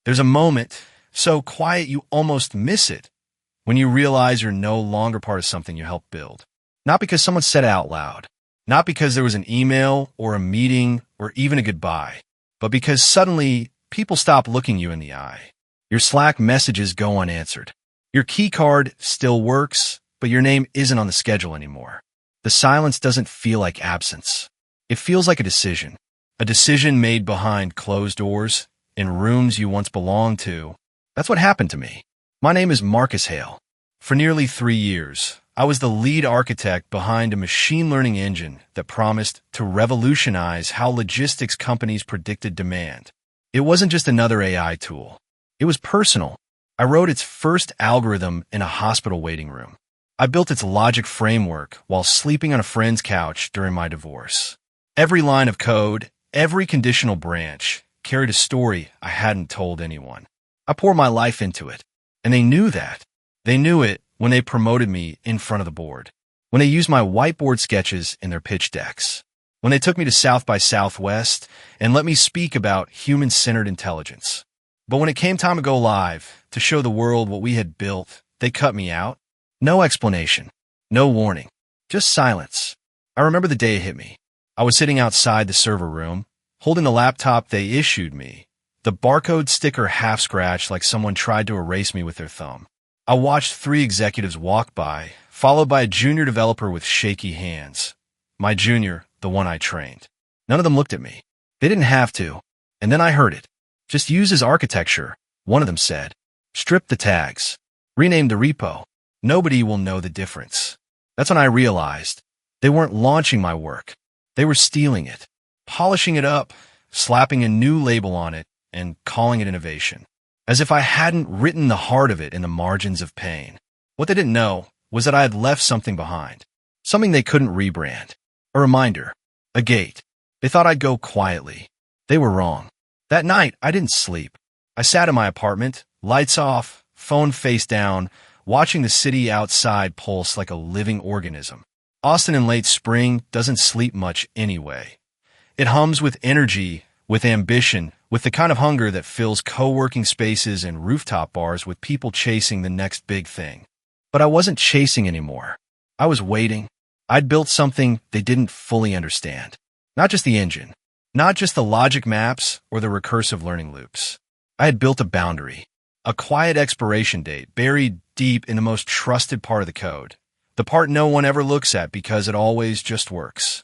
There's a moment, so quiet you almost miss it, when you realize you're no longer part of something you helped build. Not because someone said it out loud, not because there was an email or a meeting or even a goodbye, but because suddenly people stop looking you in the eye. Your Slack messages go unanswered. Your key card still works, but your name isn't on the schedule anymore. The silence doesn't feel like absence. It feels like a decision made behind closed doors, in rooms you once belonged to. That's what happened to me. My name is Marcus Hale. For nearly 3 years, I was the lead architect behind a machine learning engine that promised to revolutionize how logistics companies predicted demand. It wasn't just another AI tool. It was personal. I wrote its first algorithm in a hospital waiting room. I built its logic framework while sleeping on a friend's couch during my divorce. Every line of code, every conditional branch, carried a story I hadn't told anyone. I poured my life into it, and they knew that. They knew it when they promoted me in front of the board, when they used my whiteboard sketches in their pitch decks, when they took me to South by Southwest and let me speak about human-centered intelligence. But when it came time to go live, to show the world what we had built, they cut me out. No explanation, no warning, just silence. I remember the day it hit me. I was sitting outside the server room, holding the laptop they issued me, the barcode sticker half scratched like someone tried to erase me with their thumb. I watched 3 executives walk by, followed by a junior developer with shaky hands. My junior, the one I trained. None of them looked at me. They didn't have to. And then I heard it. Just use his architecture, one of them said. Strip the tags. Rename the repo. Nobody will know the difference. That's when I realized they weren't launching my work. They were stealing it, polishing it up, slapping a new label on it, and calling it innovation, as if I hadn't written the heart of it in the margins of pain. What they didn't know was that I had left something behind, something they couldn't rebrand, a reminder, a gate. They thought I'd go quietly. They were wrong. That night, I didn't sleep. I sat in my apartment, lights off, phone face down, watching the city outside pulse like a living organism. Austin in late spring doesn't sleep much anyway. It hums with energy, with ambition, with the kind of hunger that fills co-working spaces and rooftop bars with people chasing the next big thing. But I wasn't chasing anymore. I was waiting. I'd built something they didn't fully understand. Not just the engine, not just the logic maps or the recursive learning loops. I had built a boundary, a quiet expiration date buried deep in the most trusted part of the code, the part no one ever looks at because it always just works.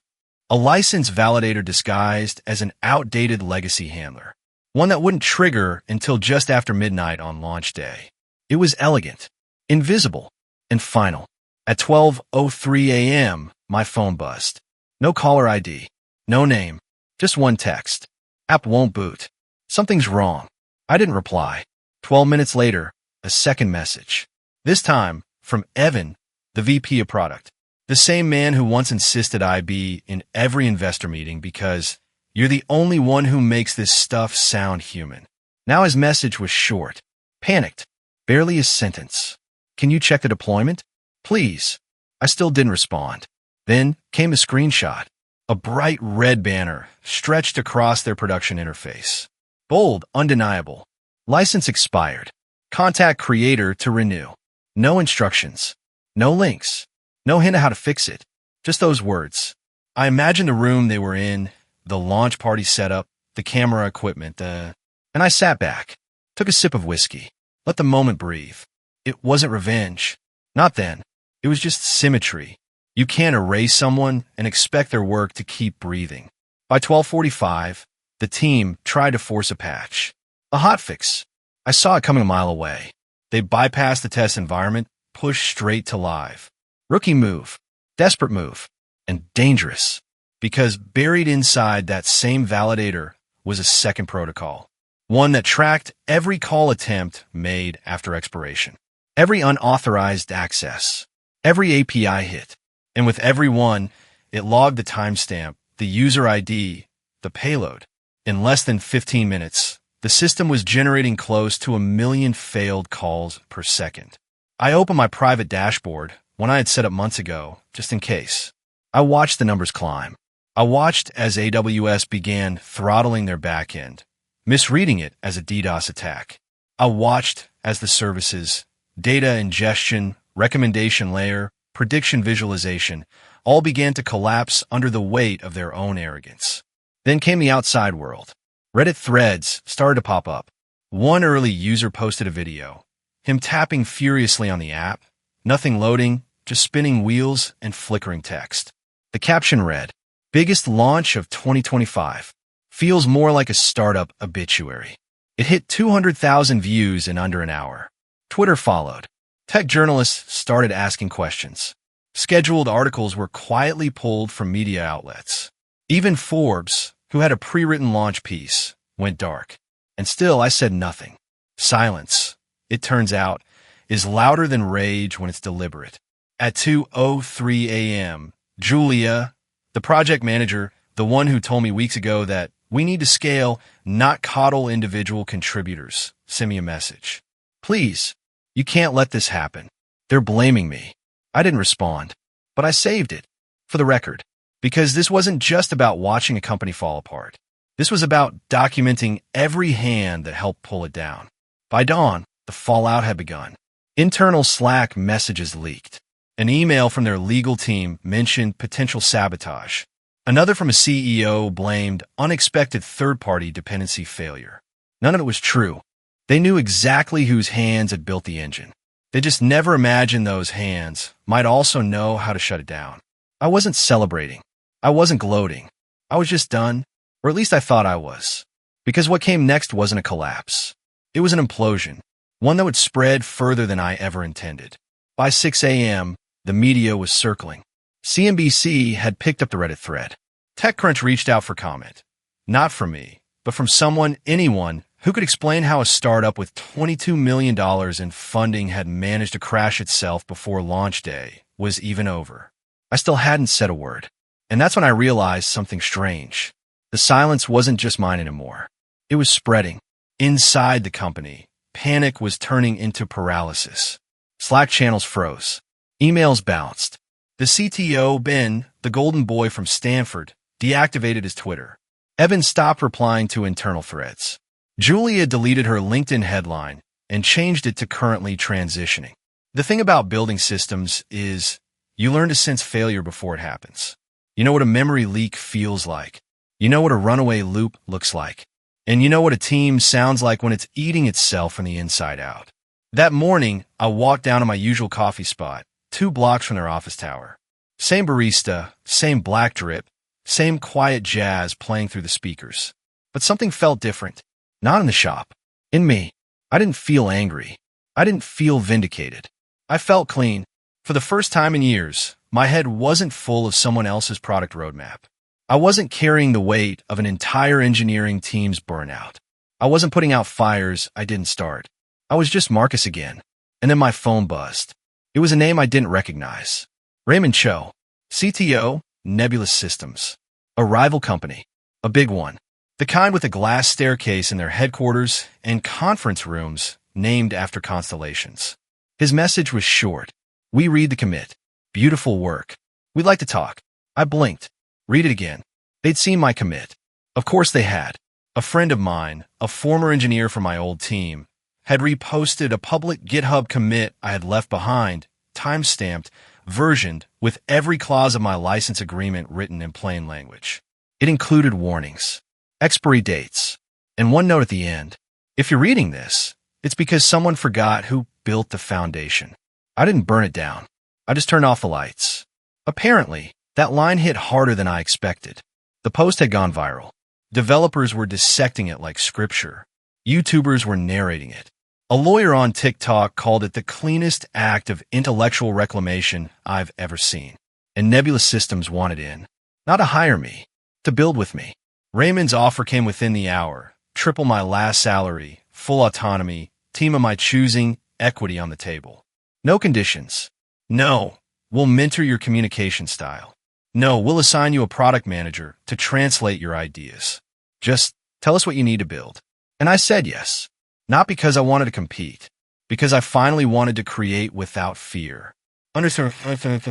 A license validator disguised as an outdated legacy handler, one that wouldn't trigger until just after midnight on launch day. It was elegant, invisible, and final. At 12:03 a.m., my phone buzzed. No caller ID, no name, just one text. App won't boot. Something's wrong. I didn't reply. 12 minutes later, a second message. This time, from Evan, the VP of product. The same man who once insisted I be in every investor meeting because you're the only one who makes this stuff sound human. Now his message was short, panicked, barely a sentence. Can you check the deployment? Please. I still didn't respond. Then came a screenshot, a bright red banner stretched across their production interface. Bold, undeniable. License expired. Contact creator to renew. No instructions. No links. No hint of how to fix it. Just those words. I imagined the room they were in, the launch party setup, the camera equipment, and I sat back, took a sip of whiskey, let the moment breathe. It wasn't revenge. Not then. It was just symmetry. You can't erase someone and expect their work to keep breathing. By 12:45, the team tried to force a patch. A hotfix. I saw it coming a mile away. They bypassed the test environment, pushed straight to live. Rookie move, desperate move, and dangerous, because buried inside that same validator was a second protocol, one that tracked every call attempt made after expiration, every unauthorized access, every API hit, and with every one, it logged the timestamp, the user ID, the payload. In less than 15 minutes, the system was generating close to 1 million failed calls per second. I opened my private dashboard, one I had set up months ago, just in case. I watched the numbers climb. I watched as AWS began throttling their backend, misreading it as a DDoS attack. I watched as the services, data ingestion, recommendation layer, prediction visualization, all began to collapse under the weight of their own arrogance. Then came the outside world. Reddit threads started to pop up. One early user posted a video, him tapping furiously on the app, nothing loading, just spinning wheels and flickering text. The caption read, "Biggest launch of 2025. Feels more like a startup obituary." It hit 200,000 views in under an hour. Twitter followed. Tech journalists started asking questions. Scheduled articles were quietly pulled from media outlets. Even Forbes, who had a pre-written launch piece, went dark. And still I said nothing. Silence, it turns out, is louder than rage when it's deliberate. At 2:03 a.m., Julia, the project manager, the one who told me weeks ago that we need to scale, not coddle individual contributors, sent me a message. "Please, you can't let this happen. They're blaming me." I didn't respond, but I saved it, for the record, because this wasn't just about watching a company fall apart. This was about documenting every hand that helped pull it down. By dawn, the fallout had begun. Internal Slack messages leaked. An email from their legal team mentioned potential sabotage. Another from a CEO blamed unexpected third-party dependency failure. None of it was true. They knew exactly whose hands had built the engine. They just never imagined those hands might also know how to shut it down. I wasn't celebrating. I wasn't gloating. I was just done, or at least I thought I was. Because what came next wasn't a collapse. It was an implosion, one that would spread further than I ever intended. By 6 a.m., the media was circling. CNBC had picked up the Reddit thread. TechCrunch reached out for comment. Not from me, but from anyone, who could explain how a startup with $22 million in funding had managed to crash itself before launch day was even over. I still hadn't said a word. And that's when I realized something strange. The silence wasn't just mine anymore. It was spreading. Inside the company, panic was turning into paralysis. Slack channels froze. Emails bounced. The CTO, Ben, the golden boy from Stanford, deactivated his Twitter. Evan stopped replying to internal threads. Julia deleted her LinkedIn headline and changed it to currently transitioning. The thing about building systems is you learn to sense failure before it happens. You know what a memory leak feels like. You know what a runaway loop looks like. And you know what a team sounds like when it's eating itself from the inside out. That morning, I walked down to my usual coffee spot, 2 blocks from their office tower. Same barista, same black drip, same quiet jazz playing through the speakers. But something felt different. Not in the shop. In me. I didn't feel angry. I didn't feel vindicated. I felt clean. For the first time in years, my head wasn't full of someone else's product roadmap. I wasn't carrying the weight of an entire engineering team's burnout. I wasn't putting out fires I didn't start. I was just Marcus again. And then my phone buzzed. It was a name I didn't recognize. Raymond Cho, CTO, Nebulous Systems. A rival company. A big one. The kind with a glass staircase in their headquarters and conference rooms named after constellations. His message was short. "We read the commit. Beautiful work. We'd like to talk." I blinked. Read it again. They'd seen my commit. Of course they had. A friend of mine, a former engineer from my old team, had reposted a public GitHub commit I had left behind, time-stamped, versioned, with every clause of my license agreement written in plain language. It included warnings, expiry dates, and one note at the end. If you're reading this, it's because someone forgot who built the foundation. I didn't burn it down. I just turned off the lights. Apparently, that line hit harder than I expected. The post had gone viral. Developers were dissecting it like scripture. YouTubers were narrating it. A lawyer on TikTok called it the cleanest act of intellectual reclamation I've ever seen. And Nebulous Systems wanted in. Not to hire me, to build with me. Raymond's offer came within the hour. Triple my last salary, full autonomy, team of my choosing, equity on the table. No conditions. No, we'll mentor your communication style. No, we'll assign you a product manager to translate your ideas. Just tell us what you need to build. And I said yes. Not because I wanted to compete. Because I finally wanted to create without fear. Underscore underscore.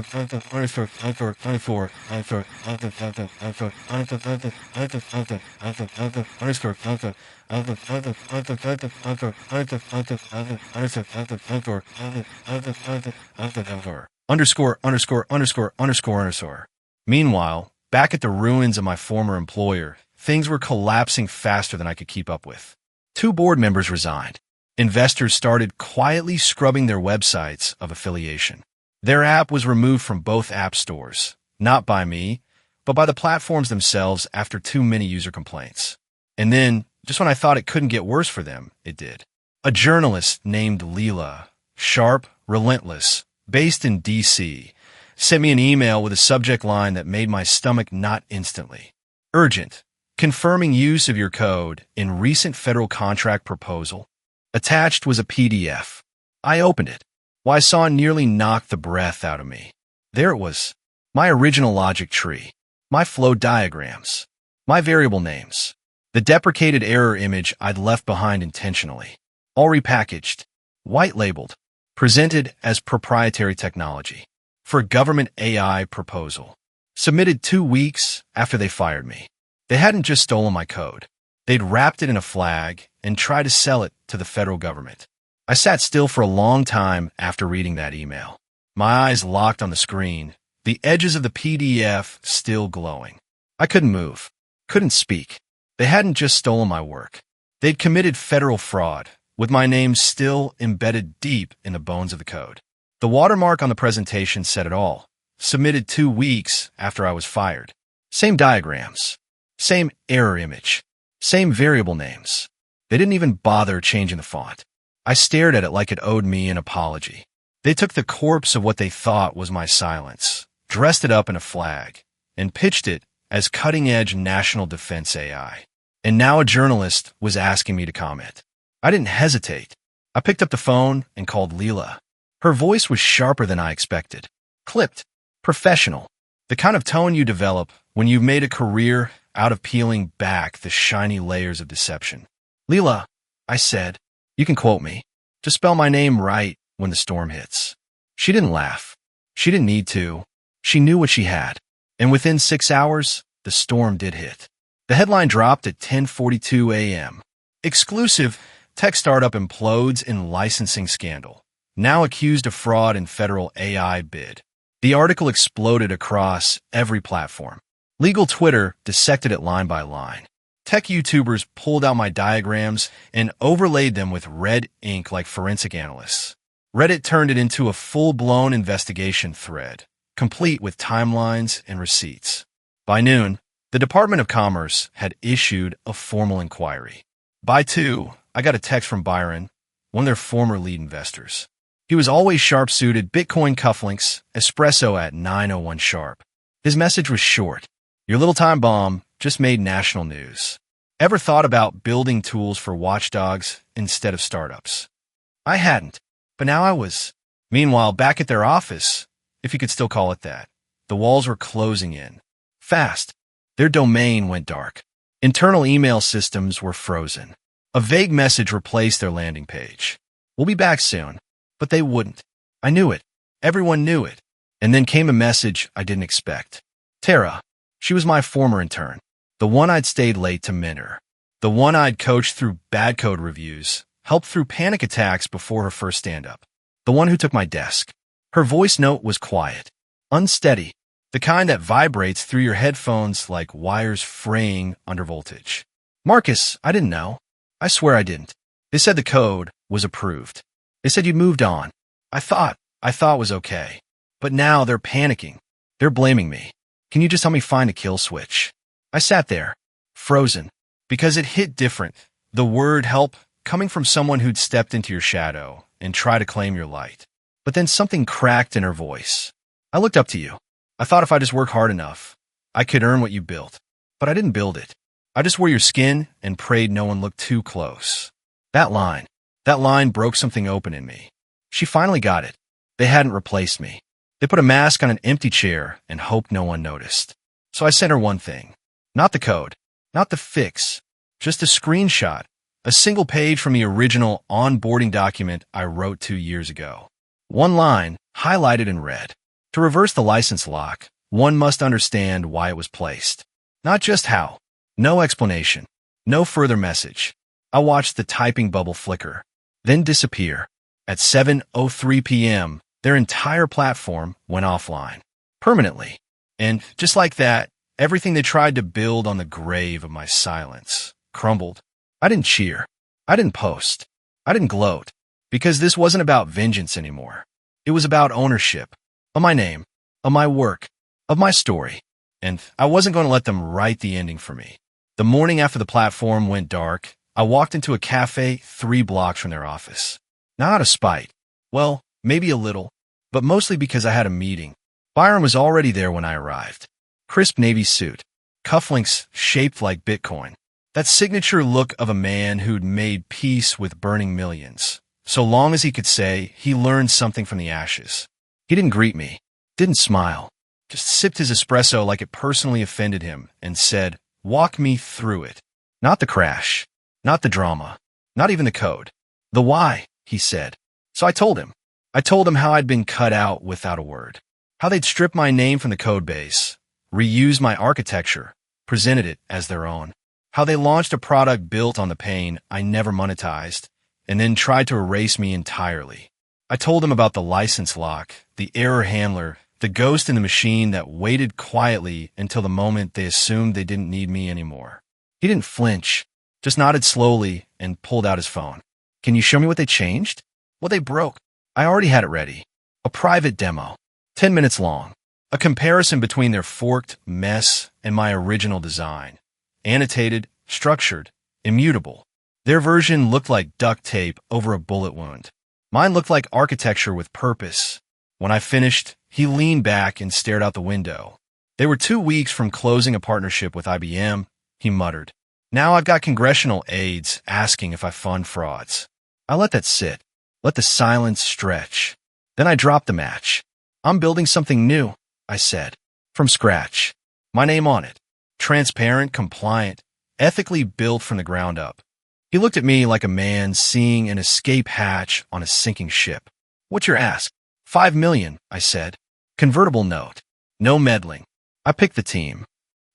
Meanwhile, back at the ruins of my former employer, things were collapsing faster than I could keep up with. 2 board members resigned. Investors started quietly scrubbing their websites of affiliation. Their app was removed from both app stores, not by me, but by the platforms themselves after too many user complaints. And then, just when I thought it couldn't get worse for them, it did. A journalist named Leela, sharp, relentless, based in D.C., sent me an email with a subject line that made my stomach knot instantly. Urgent. Confirming use of your code in recent federal contract proposal. Attached was a PDF. I opened it. Why, I saw it nearly knock the breath out of me. There it was. My original logic tree. My flow diagrams. My variable names. The deprecated error image I'd left behind intentionally. All repackaged. White labeled. Presented as proprietary technology. For a government AI proposal. Submitted 2 weeks after they fired me. They hadn't just stolen my code. They'd wrapped it in a flag and tried to sell it to the federal government. I sat still for a long time after reading that email. My eyes locked on the screen, the edges of the PDF still glowing. I couldn't move, couldn't speak. They hadn't just stolen my work. They'd committed federal fraud, with my name still embedded deep in the bones of the code. The watermark on the presentation said it all. Submitted 2 weeks after I was fired. Same diagrams. Same error image. Same variable names. They didn't even bother changing the font. I stared at it like it owed me an apology. They took the corpse of what they thought was my silence, dressed it up in a flag, and pitched it as cutting-edge national defense AI. And now a journalist was asking me to comment. I didn't hesitate. I picked up the phone and called Leela. Her voice was sharper than I expected. Clipped. Professional. The kind of tone you develop when you've made a career out of peeling back the shiny layers of deception. Leela, I said, you can quote me. Just spell my name right when the storm hits. She didn't laugh. She didn't need to. She knew what she had. And within 6 hours, the storm did hit. The headline dropped at 10:42 a.m. Exclusive, tech startup implodes in licensing scandal. Now accused of fraud in federal AI bid. The article exploded across every platform. Legal Twitter dissected it line by line. Tech YouTubers pulled out my diagrams and overlaid them with red ink like forensic analysts. Reddit turned it into a full-blown investigation thread, complete with timelines and receipts. By noon, the Department of Commerce had issued a formal inquiry. By 2, I got a text from Byron, one of their former lead investors. He was always sharp-suited, Bitcoin cufflinks, espresso at 9:01 sharp. His message was short. Your little time bomb just made national news. Ever thought about building tools for watchdogs instead of startups? I hadn't, but now I was. Meanwhile, back at their office, if you could still call it that, the walls were closing in. Fast. Their domain went dark. Internal email systems were frozen. A vague message replaced their landing page. We'll be back soon. But they wouldn't. I knew it. Everyone knew it. And then came a message I didn't expect. Tara. She was my former intern. The one I'd stayed late to mentor. The one I'd coached through bad code reviews, helped through panic attacks before her first stand-up. The one who took my desk. Her voice note was quiet, unsteady, the kind that vibrates through your headphones like wires fraying under voltage. Marcus, I didn't know. I swear I didn't. They said the code was approved. They said you'd moved on. I thought it was okay. But now they're panicking. They're blaming me. Can you just help me find a kill switch? I sat there, frozen, because it hit different. The word help coming from someone who'd stepped into your shadow and tried to claim your light. But then something cracked in her voice. I looked up to you. I thought if I just worked hard enough, I could earn what you built. But I didn't build it. I just wore your skin and prayed no one looked too close. That line broke something open in me. She finally got it. They hadn't replaced me. They put a mask on an empty chair and hoped no one noticed. So I sent her one thing. Not the code. Not the fix. Just a screenshot. A single page from the original onboarding document I wrote 2 years ago. One line, highlighted in red. To reverse the license lock, one must understand why it was placed. Not just how. No explanation. No further message. I watched the typing bubble flicker, then disappear. At 7:03 p.m., their entire platform went offline. Permanently. And just like that, everything they tried to build on the grave of my silence crumbled. I didn't cheer. I didn't post. I didn't gloat. Because this wasn't about vengeance anymore. It was about ownership. Of my name. Of my work. Of my story. And I wasn't going to let them write the ending for me. The morning after the platform went dark, I walked into a cafe 3 blocks from their office. Not out of spite. Well, maybe a little. But mostly because I had a meeting. Byron was already there when I arrived. Crisp navy suit. Cufflinks shaped like Bitcoin. That signature look of a man who'd made peace with burning millions. So long as he could say he learned something from the ashes. He didn't greet me. Didn't smile. Just sipped his espresso like it personally offended him and said, "Walk me through it." Not the crash. Not the drama. Not even the code. The why, he said. So I told him. I told him how I'd been cut out without a word. How they'd stripped my name from the code base, reused my architecture, presented it as their own. How they launched a product built on the pain I never monetized, and then tried to erase me entirely. I told him about the license lock, the error handler, the ghost in the machine that waited quietly until the moment they assumed they didn't need me anymore. He didn't flinch, just nodded slowly and pulled out his phone. "Can you show me what they changed?" "Well, they broke." I already had it ready. A private demo. 10 minutes long. A comparison between their forked mess and my original design. Annotated, structured, immutable. Their version looked like duct tape over a bullet wound. Mine looked like architecture with purpose. When I finished, he leaned back and stared out the window. They were 2 weeks from closing a partnership with IBM, he muttered. Now I've got congressional aides asking if I fund frauds. I let that sit. Let the silence stretch. Then I dropped the match. "I'm building something new," I said. "From scratch. My name on it. Transparent, compliant, ethically built from the ground up." He looked at me like a man seeing an escape hatch on a sinking ship. "What's your ask?" $5 million, I said. Convertible note. No meddling. I picked the team.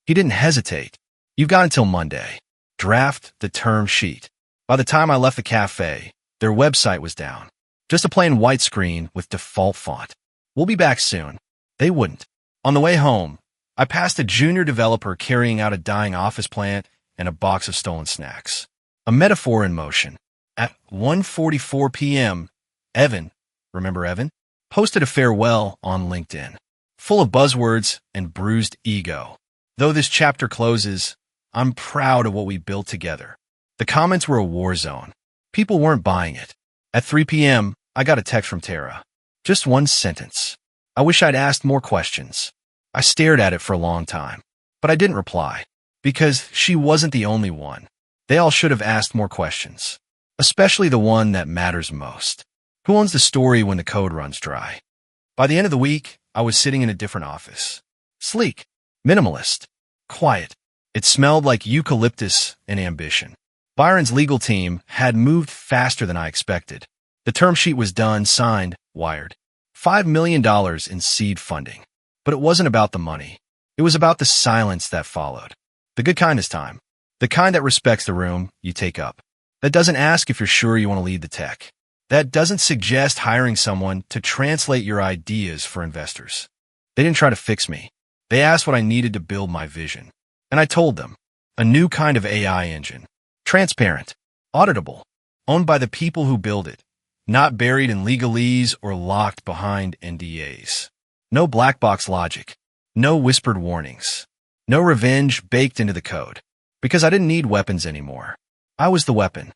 He didn't hesitate. "You've got until Monday. Draft the term sheet." By the time I left the cafe, their website was down. Just a plain white screen with default font. "We'll be back soon." They wouldn't. On the way home, I passed a junior developer carrying out a dying office plant and a box of stolen snacks. A metaphor in motion. At 1:44 p.m., Evan, remember Evan, posted a farewell on LinkedIn, full of buzzwords and bruised ego. Though this chapter closes, I'm proud of what we built together. The comments were a war zone. People weren't buying it. At 3 p.m., I got a text from Tara. Just one sentence. I wish I'd asked more questions. I stared at it for a long time, but I didn't reply, because she wasn't the only one. They all should have asked more questions, especially the one that matters most. Who owns the story when the code runs dry? By the end of the week, I was sitting in a different office. Sleek, minimalist, quiet. It smelled like eucalyptus and ambition. Byron's legal team had moved faster than I expected. The term sheet was done, signed, wired. $5 million in seed funding. But it wasn't about the money. It was about the silence that followed. The good kind this time. The kind that respects the room you take up. That doesn't ask if you're sure you want to lead the tech. That doesn't suggest hiring someone to translate your ideas for investors. They didn't try to fix me. They asked what I needed to build my vision. And I told them. A new kind of AI engine. Transparent. Auditable. Owned by the people who build it. Not buried in legalese or locked behind NDAs. No black box logic. No whispered warnings. No revenge baked into the code. Because I didn't need weapons anymore. I was the weapon.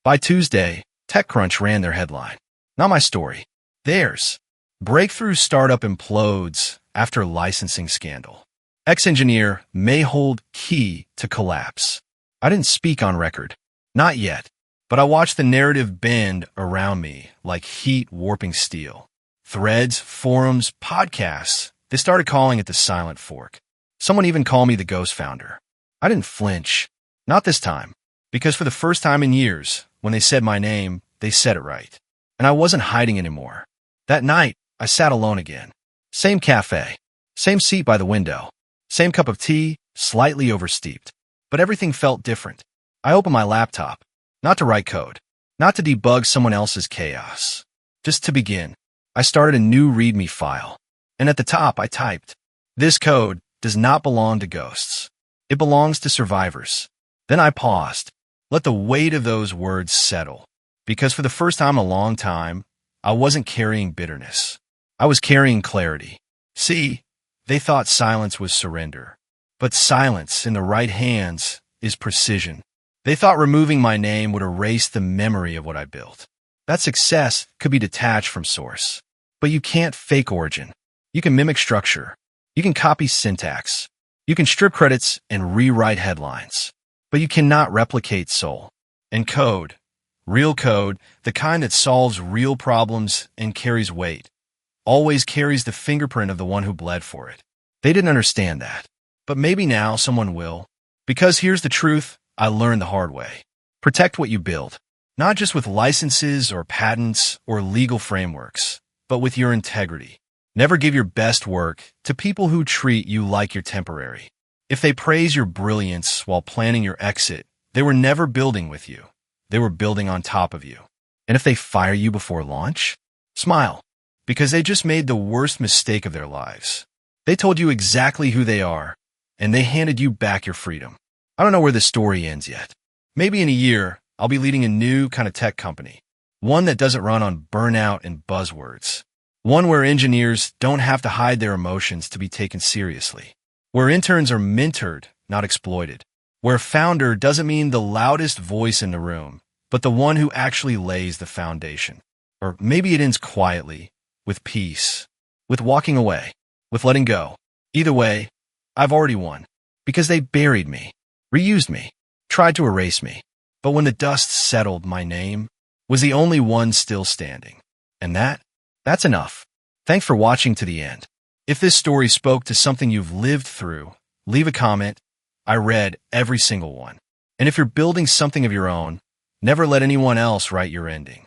By Tuesday, TechCrunch ran their headline. Not my story. Theirs. Breakthrough startup implodes after licensing scandal. Ex-engineer may hold key to collapse. I didn't speak on record. Not yet. But I watched the narrative bend around me like heat warping steel. Threads, forums, podcasts. They started calling it the silent fork. Someone even called me the ghost founder. I didn't flinch. Not this time. Because for the first time in years, when they said my name, they said it right. And I wasn't hiding anymore. That night, I sat alone again. Same cafe. Same seat by the window. Same cup of tea, slightly oversteeped. But everything felt different. I opened my laptop. Not to write code. Not to debug someone else's chaos. Just to begin. I started a new README file. And at the top, I typed, "This code does not belong to ghosts. It belongs to survivors." Then I paused. Let the weight of those words settle. Because for the first time in a long time, I wasn't carrying bitterness. I was carrying clarity. See, they thought silence was surrender. But silence in the right hands is precision. They thought removing my name would erase the memory of what I built. That success could be detached from source. But you can't fake origin. You can mimic structure. You can copy syntax. You can strip credits and rewrite headlines. But you cannot replicate soul. And code, real code, the kind that solves real problems and carries weight, always carries the fingerprint of the one who bled for it. They didn't understand that. But maybe now someone will. Because here's the truth I learned the hard way. Protect what you build. Not just with licenses or patents or legal frameworks, but with your integrity. Never give your best work to people who treat you like you're temporary. If they praise your brilliance while planning your exit, they were never building with you. They were building on top of you. And if they fire you before launch, smile, because they just made the worst mistake of their lives. They told you exactly who they are, and they handed you back your freedom. I don't know where this story ends yet. Maybe in a year, I'll be leading a new kind of tech company. One that doesn't run on burnout and buzzwords. One where engineers don't have to hide their emotions to be taken seriously. Where interns are mentored, not exploited. Where founder doesn't mean the loudest voice in the room, but the one who actually lays the foundation. Or maybe it ends quietly, with peace, with walking away, with letting go. Either way, I've already won. Because they buried me, reused me, tried to erase me. But when the dust settled, my name was the only one still standing. And that's enough. Thanks for watching to the end. If this story spoke to something you've lived through, leave a comment. I read every single one. And if you're building something of your own, never let anyone else write your ending.